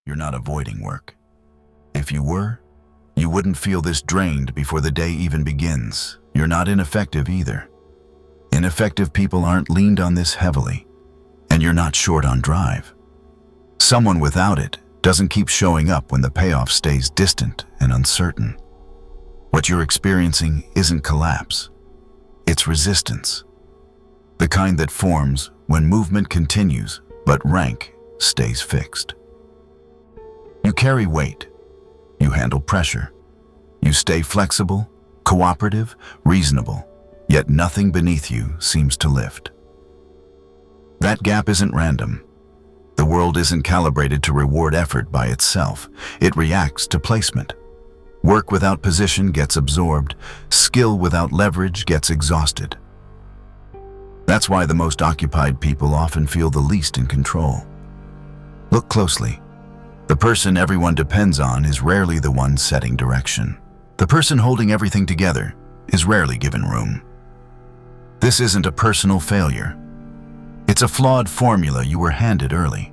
You're not avoiding work. If you were, you wouldn't feel this drained before the day even begins. You're not ineffective either. Ineffective people aren't leaned on this heavily, and you're not short on drive. Someone without it doesn't keep showing up when the payoff stays distant and uncertain. What you're experiencing isn't collapse. It's resistance. The kind that forms when movement continues, but rank stays fixed. You carry weight. You handle pressure. You stay flexible, cooperative, reasonable, yet nothing beneath you seems to lift. That gap isn't random. The world isn't calibrated to reward effort by itself. It reacts to placement. Work without position gets absorbed. Skill without leverage gets exhausted. That's why the most occupied people often feel the least in control. Look closely. The person everyone depends on is rarely the one setting direction. The person holding everything together is rarely given room. This isn't a personal failure. It's a flawed formula you were handed early.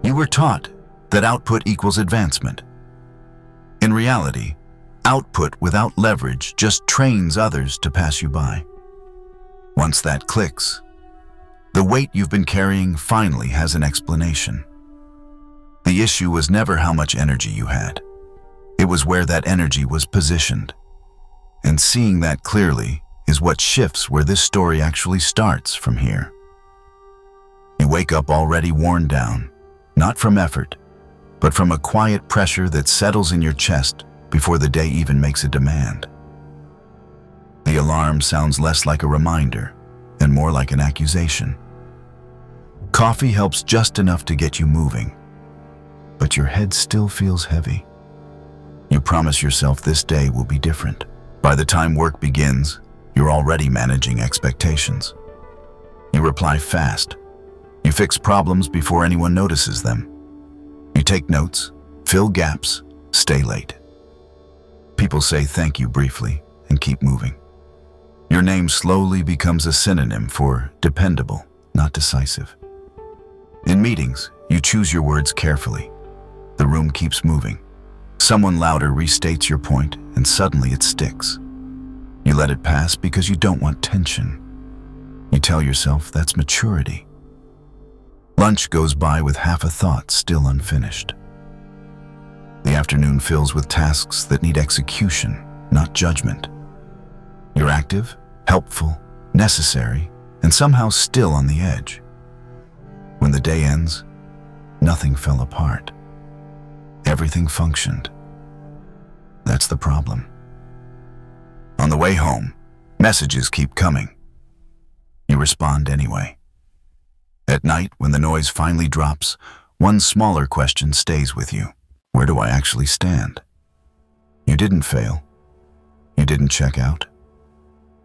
You were taught that output equals advancement. In reality, output without leverage just trains others to pass you by. Once that clicks, the weight you've been carrying finally has an explanation. The issue was never how much energy you had. It was where that energy was positioned. And seeing that clearly is what shifts where this story actually starts from here. You wake up already worn down, not from effort, but from a quiet pressure that settles in your chest before the day even makes a demand. The alarm sounds less like a reminder and more like an accusation. Coffee helps just enough to get you moving, but your head still feels heavy. You promise yourself this day will be different. By the time work begins, you're already managing expectations. You reply fast. You fix problems before anyone notices them. You take notes, fill gaps, stay late. People say thank you briefly and keep moving. Your name slowly becomes a synonym for dependable, not decisive. In meetings, you choose your words carefully. The room keeps moving. Someone louder restates your point, and suddenly it sticks. You let it pass because you don't want tension. You tell yourself that's maturity. Lunch goes by with half a thought still unfinished. The afternoon fills with tasks that need execution, not judgment. You're active, helpful, necessary, and somehow still on the edge. When the day ends, nothing fell apart. Everything functioned. That's the problem. On the way home, messages keep coming. You respond anyway. At night, when the noise finally drops, one smaller question stays with you. Where do I actually stand? You didn't fail. You didn't check out.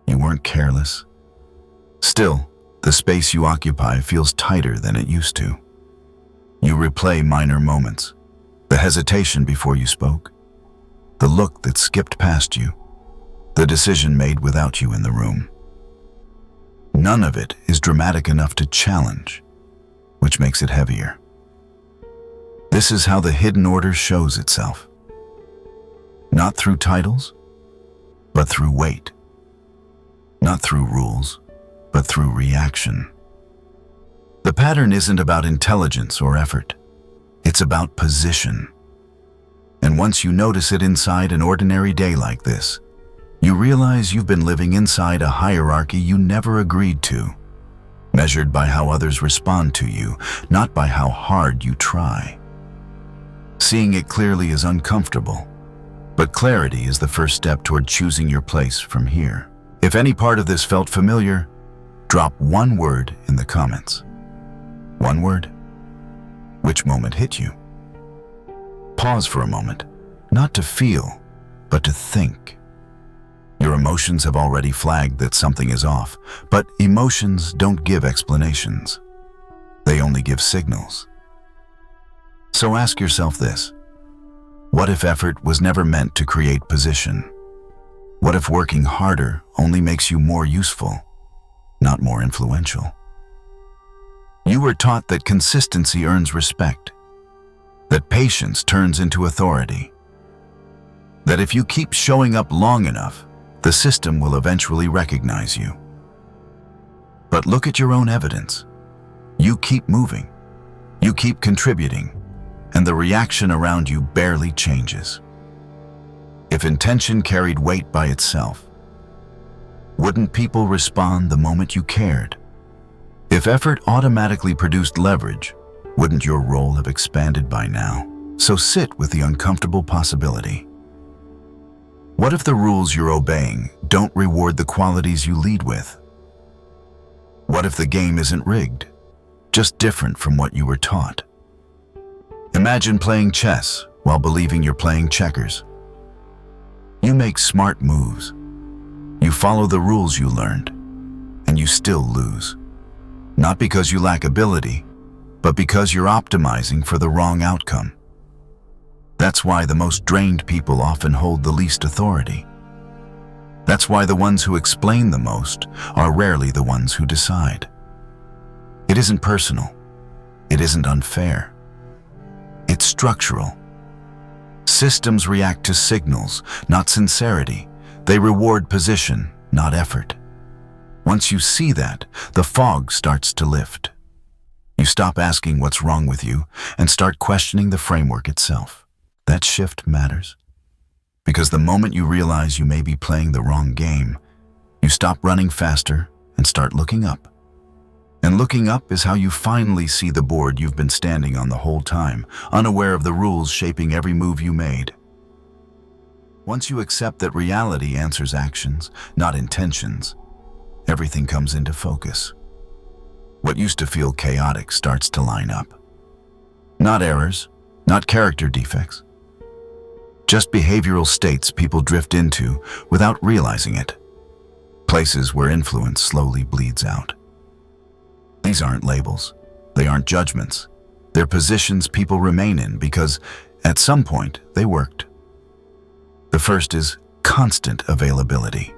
You weren't careless. Still, the space you occupy feels tighter than it used to. You replay minor moments. The hesitation before you spoke. The look that skipped past you. The decision made without you in the room. None of it is dramatic enough to challenge, which makes it heavier. This is how the hidden order shows itself. Not through titles, but through weight. Not through rules, but through reaction. The pattern isn't about intelligence or effort. It's about position. And once you notice it inside an ordinary day like this, you realize you've been living inside a hierarchy you never agreed to, measured by how others respond to you, not by how hard you try. Seeing it clearly is uncomfortable, but clarity is the first step toward choosing your place from here. If any part of this felt familiar, drop one word in the comments. One word. Which moment hit you? Pause for a moment, not to feel, but to think. Your emotions have already flagged that something is off, but emotions don't give explanations. They only give signals. So ask yourself this: what if effort was never meant to create position? What if working harder only makes you more useful, not more influential? You were taught that consistency earns respect. that patience turns into authority, that if you keep showing up long enough, the system will eventually recognize you. But look at your own evidence. You keep moving, you keep contributing, and the reaction around you barely changes. If intention carried weight by itself, wouldn't people respond the moment you cared? If effort automatically produced leverage, wouldn't your role have expanded by now? So sit with the uncomfortable possibility. What if the rules you're obeying don't reward the qualities you lead with? What if the game isn't rigged, just different from what you were taught? Imagine playing chess while believing you're playing checkers. You make smart moves. You follow the rules you learned, and you still lose. Not because you lack ability, but because you're optimizing for the wrong outcome. That's why the most drained people often hold the least authority. That's why the ones who explain the most are rarely the ones who decide. It isn't personal. It isn't unfair. It's structural. Systems react to signals, not sincerity. They reward position, not effort. Once you see that, the fog starts to lift. You stop asking what's wrong with you and start questioning the framework itself. That shift matters. Because the moment you realize you may be playing the wrong game, you stop running faster and start looking up. And looking up is how you finally see the board you've been standing on the whole time, unaware of the rules shaping every move you made. Once you accept that reality answers actions, not intentions, everything comes into focus. What used to feel chaotic starts to line up. Not errors, not character defects. Just behavioral states people drift into without realizing it. Places where influence slowly bleeds out. These aren't labels. They aren't judgments. They're positions people remain in because, at some point, they worked. The first is constant availability.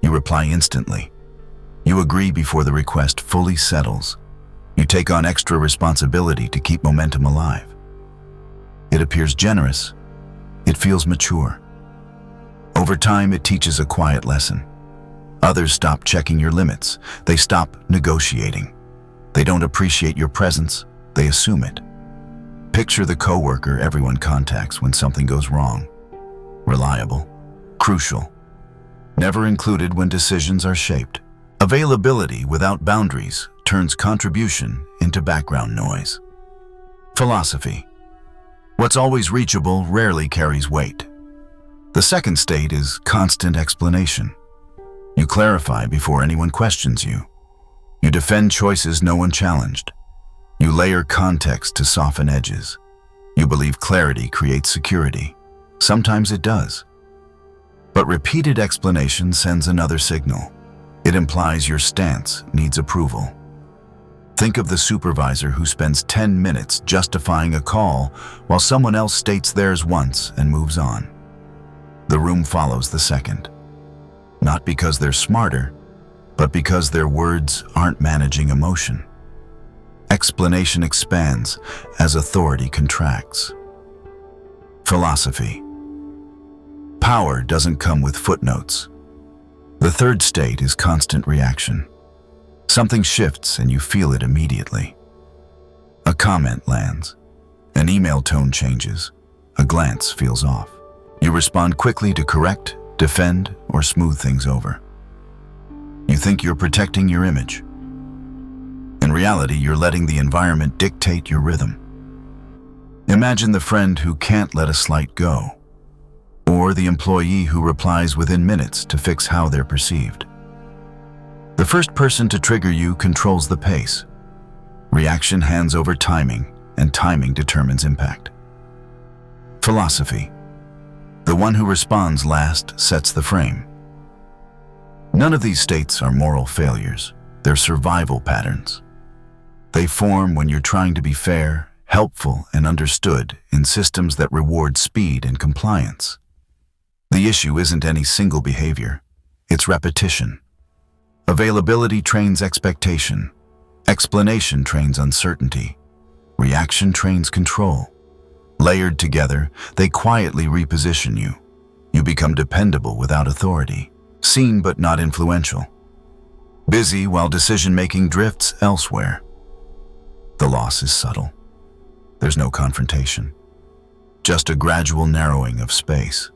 You reply instantly. You agree before the request fully settles. You take on extra responsibility to keep momentum alive. It appears generous. It feels mature. Over time, it teaches a quiet lesson. Others stop checking your limits. They stop negotiating. They don't appreciate your presence. They assume it. Picture the coworker everyone contacts when something goes wrong. Reliable, crucial, never included when decisions are shaped. Availability without boundaries turns contribution into background noise. Philosophy. What's always reachable rarely carries weight. The second state is constant explanation. You clarify before anyone questions you. You defend choices no one challenged. You layer context to soften edges. You believe clarity creates security. Sometimes it does. But repeated explanation sends another signal. It implies your stance needs approval. Think of the supervisor who spends 10 minutes justifying a call while someone else states theirs once and moves on. The room follows the second. Not because they're smarter, but because their words aren't managing emotion. Explanation expands as authority contracts. Philosophy. Power doesn't come with footnotes. The third state is constant reaction. Something shifts and you feel it immediately. A comment lands. An email tone changes. A glance feels off. You respond quickly to correct, defend, or smooth things over. You think you're protecting your image. In reality, you're letting the environment dictate your rhythm. Imagine the friend who can't let a slight go, or the employee who replies within minutes to fix how they're perceived. The first person to trigger you controls the pace. Reaction hands over timing, and timing determines impact. Philosophy. The one who responds last sets the frame. None of these states are moral failures. They're survival patterns. They form when you're trying to be fair, helpful, and understood in systems that reward speed and compliance. The issue isn't any single behavior. It's repetition. Availability trains expectation. Explanation trains uncertainty. Reaction trains control. Layered together, they quietly reposition you. You become dependable without authority, seen but not influential, busy while decision-making drifts elsewhere. The loss is subtle. There's no confrontation, just a gradual narrowing of space.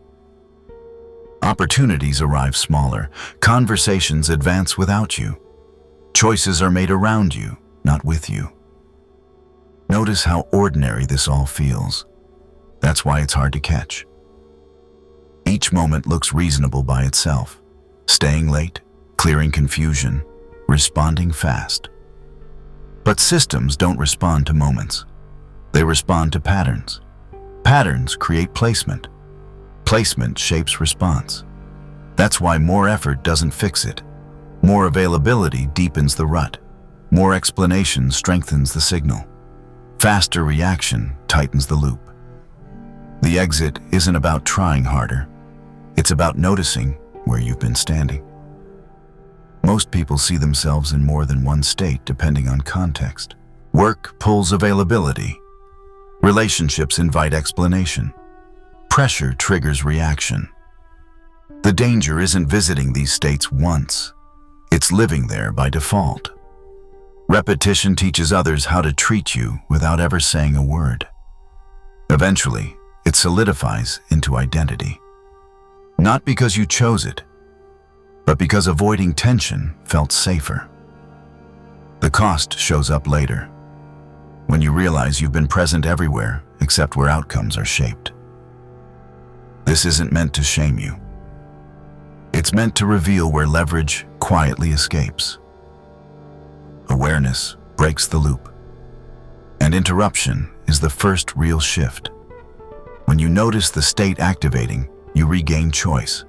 Opportunities arrive smaller, conversations advance without you. Choices are made around you, not with you. Notice how ordinary this all feels. That's why it's hard to catch. Each moment looks reasonable by itself. Staying late, clearing confusion, responding fast. But systems don't respond to moments. They respond to patterns. Patterns create placement. Placement shapes response. That's why more effort doesn't fix it. More availability deepens the rut. More explanation strengthens the signal. Faster reaction tightens the loop. The exit isn't about trying harder. It's about noticing where you've been standing. Most people see themselves in more than one state depending on context. Work pulls availability. Relationships invite explanation. Pressure triggers reaction. The danger isn't visiting these states once. It's living there by default. Repetition teaches others how to treat you without ever saying a word. Eventually, it solidifies into identity. Not because you chose it, but because avoiding tension felt safer. The cost shows up later, when you realize you've been present everywhere except where outcomes are shaped. This isn't meant to shame you. It's meant to reveal where leverage quietly escapes. Awareness breaks the loop, and interruption is the first real shift. When you notice the state activating, you regain choice.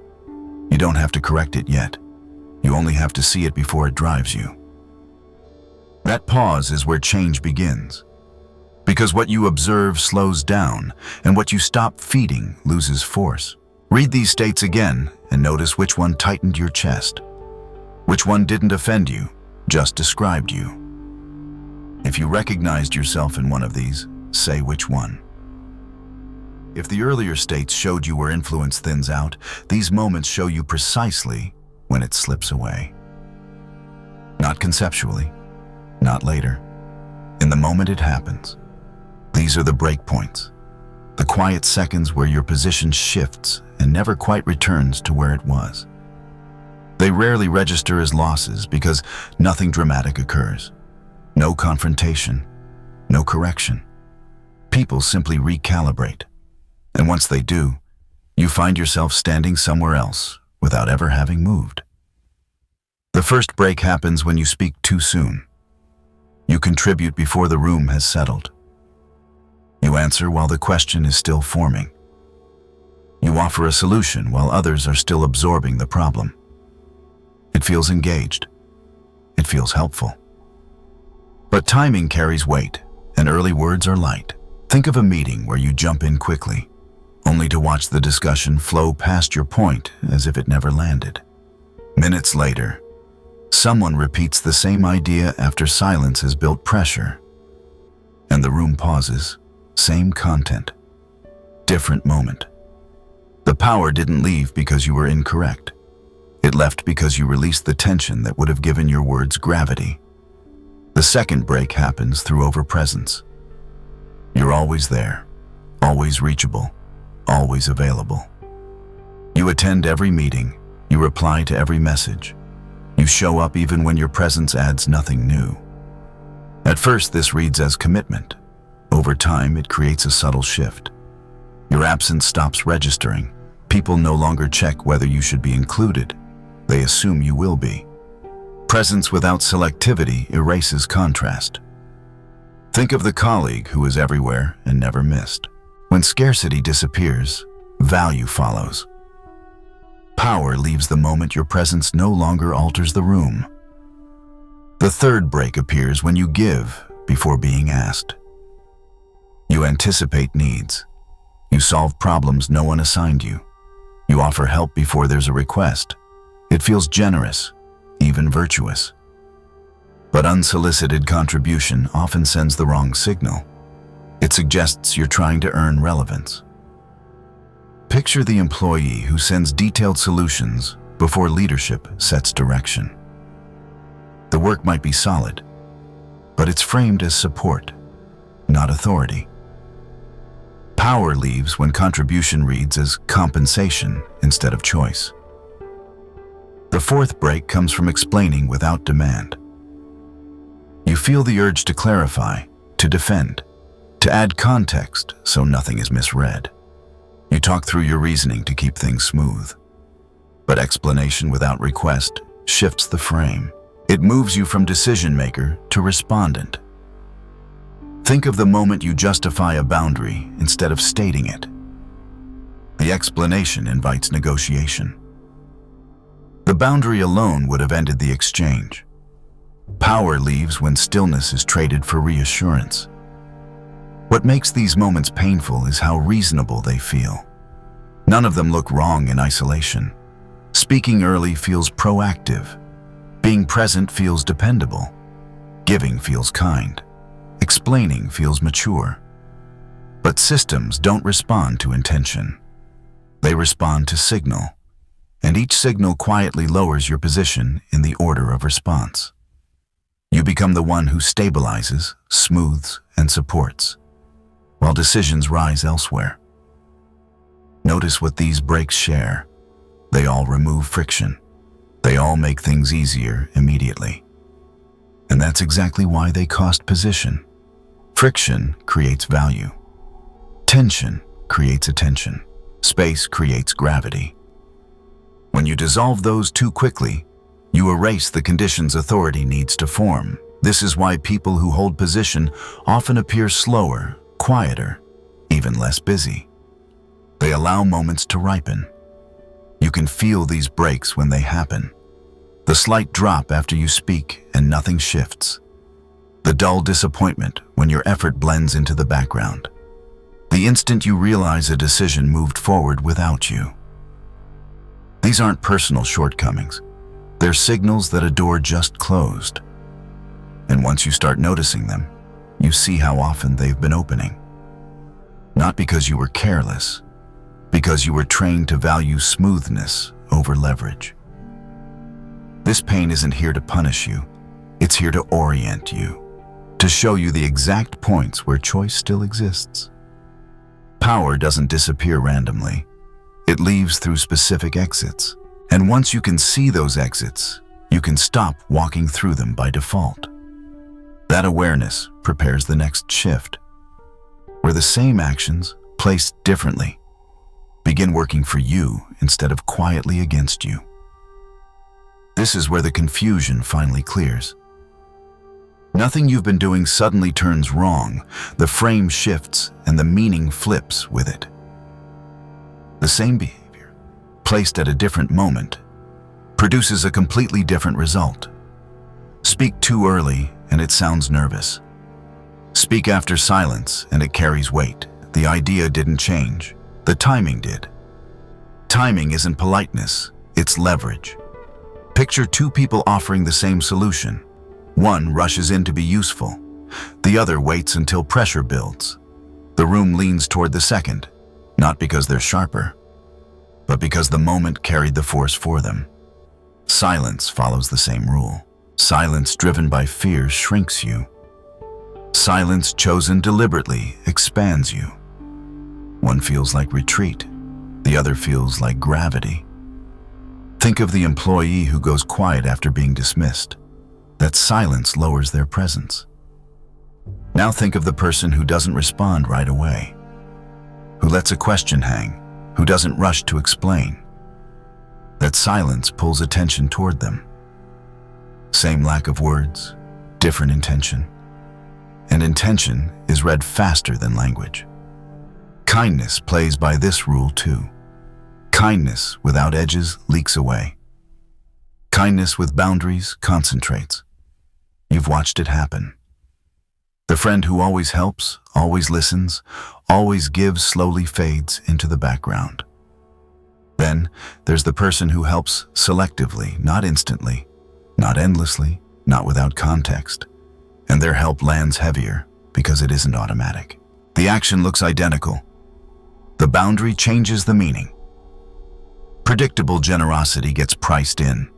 You don't have to correct it yet. You only have to see it before it drives you. That pause is where change begins. Because what you observe slows down, and what you stop feeding loses force. Read these states again and notice which one tightened your chest. Which one didn't offend you, just described you. If you recognized yourself in one of these, say which one. If the earlier states showed you where influence thins out, these moments show you precisely when it slips away. Not conceptually, not later. In the moment it happens. These are the break points, the quiet seconds where your position shifts and never quite returns to where it was. They rarely register as losses because nothing dramatic occurs. No confrontation, no correction. People simply recalibrate. And once they do, you find yourself standing somewhere else without ever having moved. The first break happens when you speak too soon. You contribute before the room has settled. You answer while the question is still forming. You offer a solution while others are still absorbing the problem. It feels engaged. It feels helpful. But timing carries weight, and early words are light. Think of a meeting where you jump in quickly, only to watch the discussion flow past your point as if it never landed. Minutes later, someone repeats the same idea after silence has built pressure, and the room pauses. Same content, different moment. The power didn't leave because you were incorrect. It left because you released the tension that would have given your words gravity. The second break happens through overpresence. You're always there, always reachable, always available. You attend every meeting, you reply to every message. You show up even when your presence adds nothing new. At first, this reads as commitment. Over time, it creates a subtle shift. Your absence stops registering. People no longer check whether you should be included. They assume you will be. Presence without selectivity erases contrast. Think of the colleague who is everywhere and never missed. When scarcity disappears, value follows. Power leaves the moment your presence no longer alters the room. The third break appears when you give before being asked. You anticipate needs. You solve problems no one assigned you. You offer help before there's a request. It feels generous, even virtuous. But unsolicited contribution often sends the wrong signal. It suggests you're trying to earn relevance. Picture the employee who sends detailed solutions before leadership sets direction. The work might be solid, but it's framed as support, not authority. Power leaves when contribution reads as compensation instead of choice. The fourth break comes from explaining without demand. You feel the urge to clarify, to defend, to add context so nothing is misread. You talk through your reasoning to keep things smooth. But explanation without request shifts the frame. It moves you from decision maker to respondent. Think of the moment you justify a boundary instead of stating it. The explanation invites negotiation. The boundary alone would have ended the exchange. Power leaves when stillness is traded for reassurance. What makes these moments painful is how reasonable they feel. None of them look wrong in isolation. Speaking early feels proactive. Being present feels dependable. Giving feels kind. Explaining feels mature. But systems don't respond to intention. They respond to signal. And each signal quietly lowers your position in the order of response. You become the one who stabilizes, smooths, and supports, while decisions rise elsewhere. Notice what these breaks share. They all remove friction. They all make things easier immediately. And that's exactly why they cost position. Friction creates value. Tension creates attention. Space creates gravity. When you dissolve those too quickly, you erase the conditions authority needs to form. This is why people who hold position often appear slower, quieter, even less busy. They allow moments to ripen. You can feel these breaks when they happen. The slight drop after you speak and nothing shifts. The dull disappointment when your effort blends into the background. The instant you realize a decision moved forward without you. These aren't personal shortcomings. They're signals that a door just closed. And once you start noticing them, you see how often they've been opening. Not because you were careless, because you were trained to value smoothness over leverage. This pain isn't here to punish you. It's here to orient you, to show you the exact points where choice still exists. Power doesn't disappear randomly. It leaves through specific exits. And once you can see those exits, you can stop walking through them by default. That awareness prepares the next shift, where the same actions, placed differently, begin working for you instead of quietly against you. This is where the confusion finally clears. Nothing you've been doing suddenly turns wrong. The frame shifts and the meaning flips with it. The same behavior, placed at a different moment, produces a completely different result. Speak too early and it sounds nervous. Speak after silence and it carries weight. The idea didn't change. The timing did. Timing isn't politeness, it's leverage. Picture two people offering the same solution. One rushes in to be useful. The other waits until pressure builds. The room leans toward the second, not because they're sharper, but because the moment carried the force for them. Silence follows the same rule. Silence driven by fear shrinks you. Silence chosen deliberately expands you. One feels like retreat, the other feels like gravity. Think of the employee who goes quiet after being dismissed. That silence lowers their presence. Now think of the person who doesn't respond right away, who lets a question hang, who doesn't rush to explain. That silence pulls attention toward them. Same lack of words, different intention. And intention is read faster than language. Kindness plays by this rule too. Kindness without edges leaks away. Kindness with boundaries concentrates. You've watched it happen. The friend who always helps, always listens, always gives slowly fades into the background. Then there's the person who helps selectively, not instantly, not endlessly, not without context. And their help lands heavier because it isn't automatic. The action looks identical. The boundary changes the meaning. Predictable generosity gets priced in.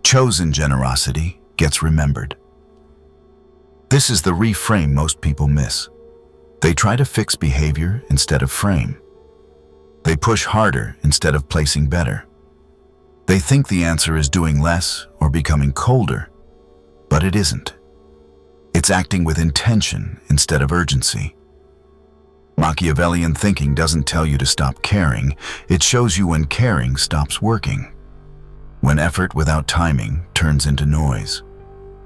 Chosen generosity gets remembered. This is the reframe most people miss. They try to fix behavior instead of frame. They push harder instead of placing better. They think the answer is doing less or becoming colder, but it isn't. It's acting with intention instead of urgency. Machiavellian thinking doesn't tell you to stop caring, it shows you when caring stops working. When effort without timing turns into noise.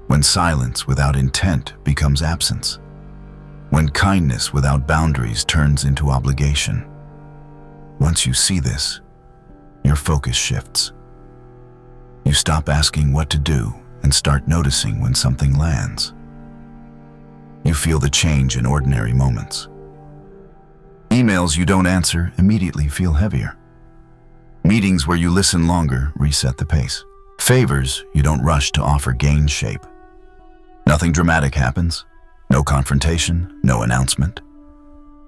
When silence without intent becomes absence. When kindness without boundaries turns into obligation. Once you see this, your focus shifts. You stop asking what to do and start noticing when something lands. You feel the change in ordinary moments. Emails you don't answer immediately feel heavier. Meetings where you listen longer reset the pace. Favors you don't rush to offer gain shape. Nothing dramatic happens. No confrontation, no announcement.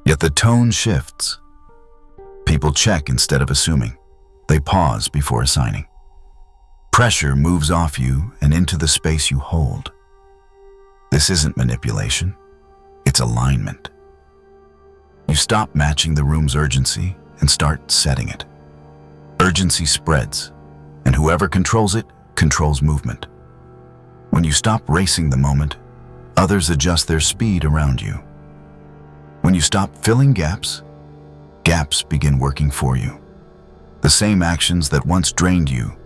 Yet the tone shifts. People check instead of assuming. They pause before assigning. Pressure moves off you and into the space you hold. This isn't manipulation. It's alignment. You stop matching the room's urgency and start setting it. Urgency spreads, and whoever controls it controls movement. When you stop racing the moment, others adjust their speed around you. When you stop filling gaps, gaps begin working for you. The same actions that once drained you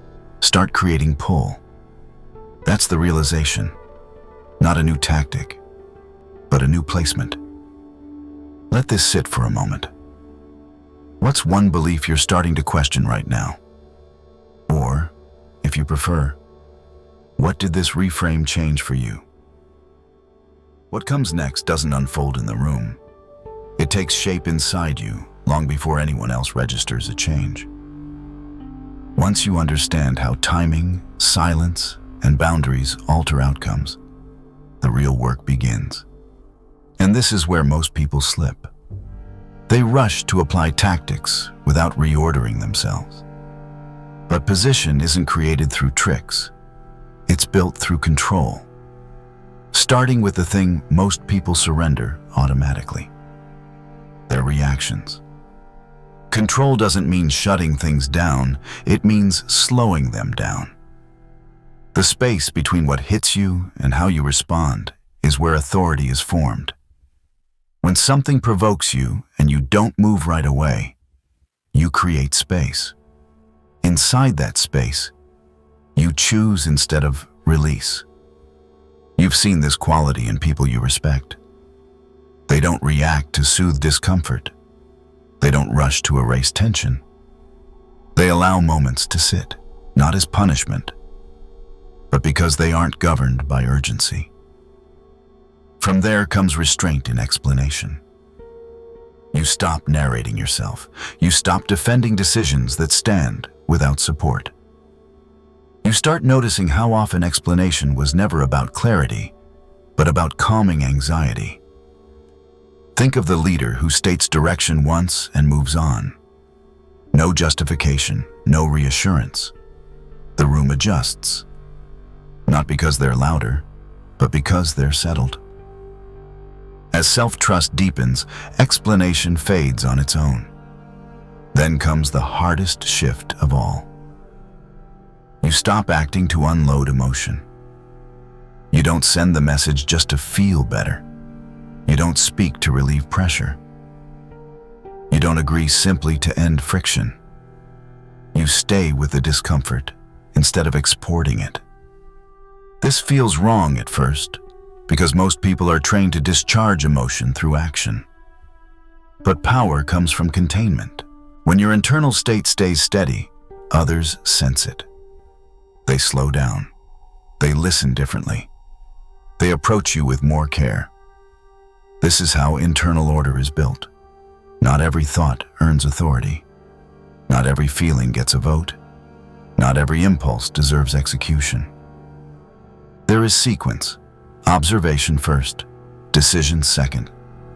start creating pull. That's the realization. Not a new tactic, but a new placement. Let this sit for a moment. What's one belief you're starting to question right now? Or, if you prefer, what did this reframe change for you? What comes next doesn't unfold in the room. It takes shape inside you long before anyone else registers a change. Once you understand how timing, silence, and boundaries alter outcomes, the real work begins. And this is where most people slip. They rush to apply tactics without reordering themselves. But position isn't created through tricks. It's built through control. Starting with the thing most people surrender automatically: their reactions. Control doesn't mean shutting things down, it means slowing them down. The space between what hits you and how you respond is where authority is formed. When something provokes you and you don't move right away, you create space. Inside that space, you choose instead of release. You've seen this quality in people you respect. They don't react to soothe discomfort. They don't rush to erase tension. They allow moments to sit, not as punishment, but because they aren't governed by urgency. From there comes restraint in explanation. You stop narrating yourself. You stop defending decisions that stand without support. You start noticing how often explanation was never about clarity, but about calming anxiety. Think of the leader who states direction once and moves on. No justification, no reassurance. The room adjusts. Not because they're louder, but because they're settled. As self-trust deepens, explanation fades on its own. Then comes the hardest shift of all. You stop acting to unload emotion. You don't send the message just to feel better. You don't speak to relieve pressure. You don't agree simply to end friction. You stay with the discomfort instead of exporting it. This feels wrong at first, because most people are trained to discharge emotion through action. But power comes from containment. When your internal state stays steady, others sense it. They slow down. They listen differently. They approach you with more care. This is how internal order is built. Not every thought earns authority. Not every feeling gets a vote. Not every impulse deserves execution. There is sequence. Observation first, decision second,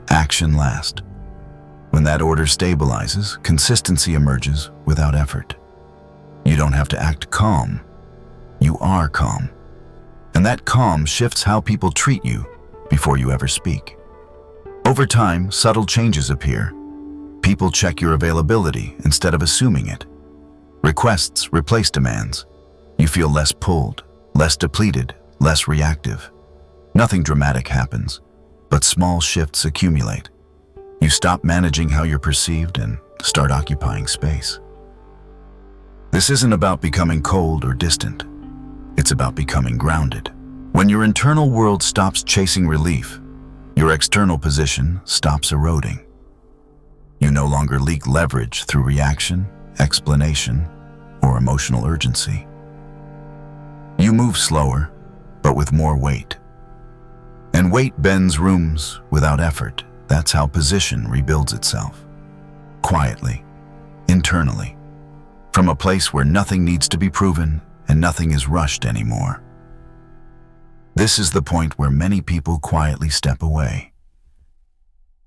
action last. When that order stabilizes, consistency emerges without effort. You don't have to act calm. You are calm. And that calm shifts how people treat you before you ever speak. Over time, subtle changes appear. People check your availability instead of assuming it. Requests replace demands. You feel less pulled, less depleted, less reactive. Nothing dramatic happens, but small shifts accumulate. You stop managing how you're perceived and start occupying space. This isn't about becoming cold or distant. It's about becoming grounded. When your internal world stops chasing relief, your external position stops eroding. You no longer leak leverage through reaction, explanation, or emotional urgency. You move slower, but with more weight. And weight bends rooms without effort. That's how position rebuilds itself. Quietly, internally, from a place where nothing needs to be proven and nothing is rushed anymore. This is the point where many people quietly step away.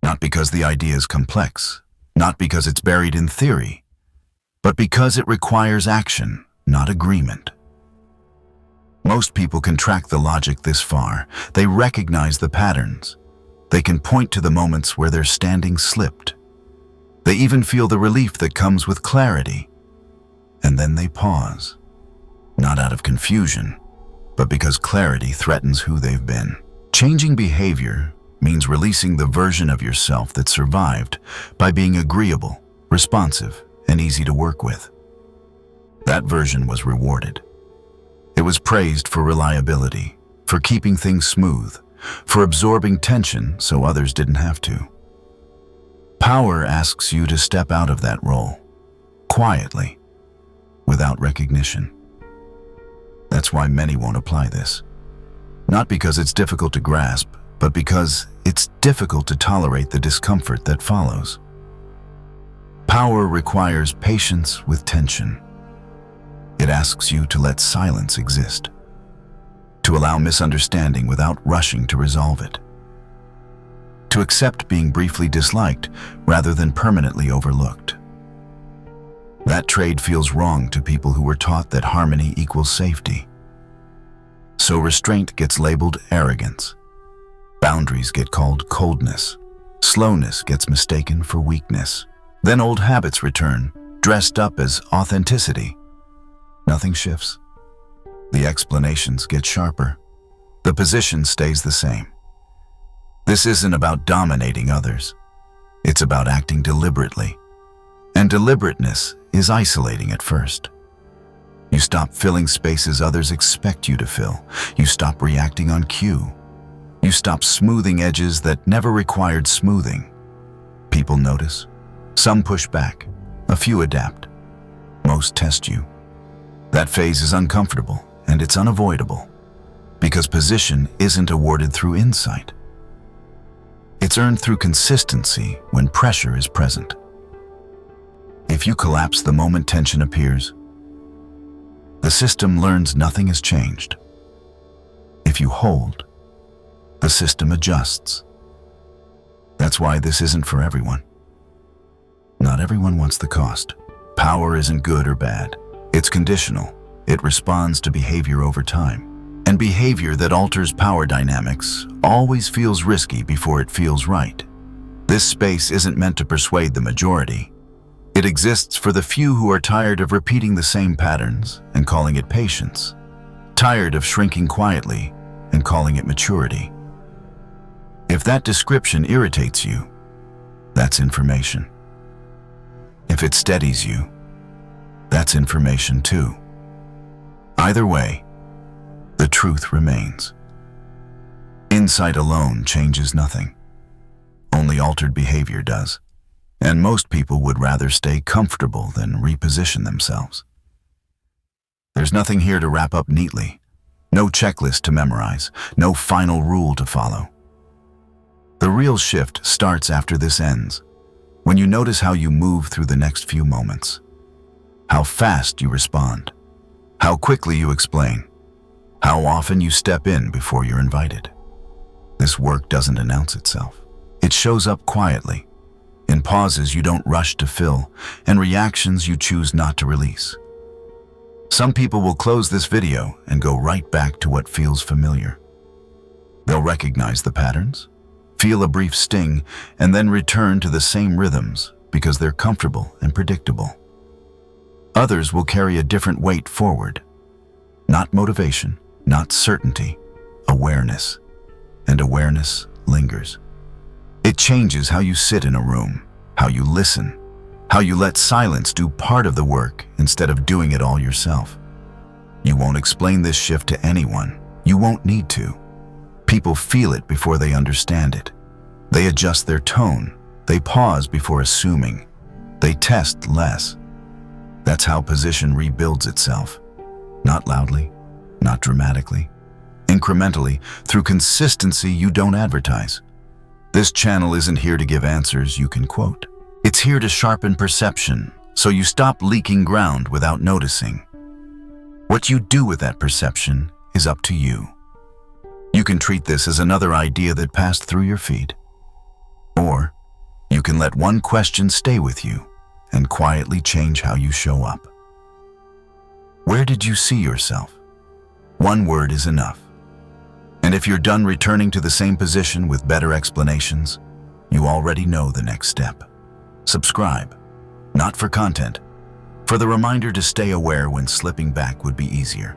Not because the idea is complex, not because it's buried in theory, but because it requires action, not agreement. Most people can track the logic this far. They recognize the patterns. They can point to the moments where their standing slipped. They even feel the relief that comes with clarity. And then they pause, not out of confusion, but because clarity threatens who they've been. Changing behavior means releasing the version of yourself that survived by being agreeable, responsive, and easy to work with. That version was rewarded. It was praised for reliability, for keeping things smooth, for absorbing tension so others didn't have to. Power asks you to step out of that role, quietly, without recognition. That's why many won't apply this. Not because it's difficult to grasp, but because it's difficult to tolerate the discomfort that follows. Power requires patience with tension. It asks you to let silence exist, to allow misunderstanding without rushing to resolve it, to accept being briefly disliked rather than permanently overlooked. That trade feels wrong to people who were taught that harmony equals safety. So restraint gets labeled arrogance. Boundaries get called coldness. Slowness gets mistaken for weakness. Then old habits return, dressed up as authenticity. Nothing shifts. The explanations get sharper. The position stays the same. This isn't about dominating others. It's about acting deliberately. And deliberateness is isolating at first. You stop filling spaces others expect you to fill. You stop reacting on cue. You stop smoothing edges that never required smoothing. People notice. Some push back. A few adapt. Most test you. That phase is uncomfortable, and it's unavoidable, because position isn't awarded through insight. It's earned through consistency when pressure is present. If you collapse the moment tension appears, the system learns nothing has changed. If you hold, the system adjusts. That's why this isn't for everyone. Not everyone wants the cost. Power isn't good or bad. It's conditional. It responds to behavior over time. And behavior that alters power dynamics always feels risky before it feels right. This space isn't meant to persuade the majority. It exists for the few who are tired of repeating the same patterns and calling it patience, tired of shrinking quietly and calling it maturity. If that description irritates you, that's information. If it steadies you, that's information too. Either way, the truth remains. Insight alone changes nothing. Only altered behavior does. And most people would rather stay comfortable than reposition themselves. There's nothing here to wrap up neatly. No checklist to memorize. No final rule to follow. The real shift starts after this ends, when you notice how you move through the next few moments. How fast you respond. How quickly you explain. How often you step in before you're invited. This work doesn't announce itself. It shows up quietly, in pauses you don't rush to fill, and reactions you choose not to release. Some people will close this video and go right back to what feels familiar. They'll recognize the patterns, feel a brief sting, and then return to the same rhythms because they're comfortable and predictable. Others will carry a different weight forward. Not motivation, not certainty, awareness. And awareness lingers. It changes how you sit in a room, how you listen, how you let silence do part of the work instead of doing it all yourself. You won't explain this shift to anyone. You won't need to. People feel it before they understand it. They adjust their tone. They pause before assuming. They test less. That's how position rebuilds itself. Not loudly, not dramatically. Incrementally, through consistency you don't advertise. This channel isn't here to give answers you can quote. It's here to sharpen perception, so you stop leaking ground without noticing. What you do with that perception is up to you. You can treat this as another idea that passed through your feed. Or you can let one question stay with you and quietly change how you show up. Where did you see yourself? One word is enough. And if you're done returning to the same position with better explanations, you already know the next step. Subscribe, not for content, for the reminder to stay aware when slipping back would be easier.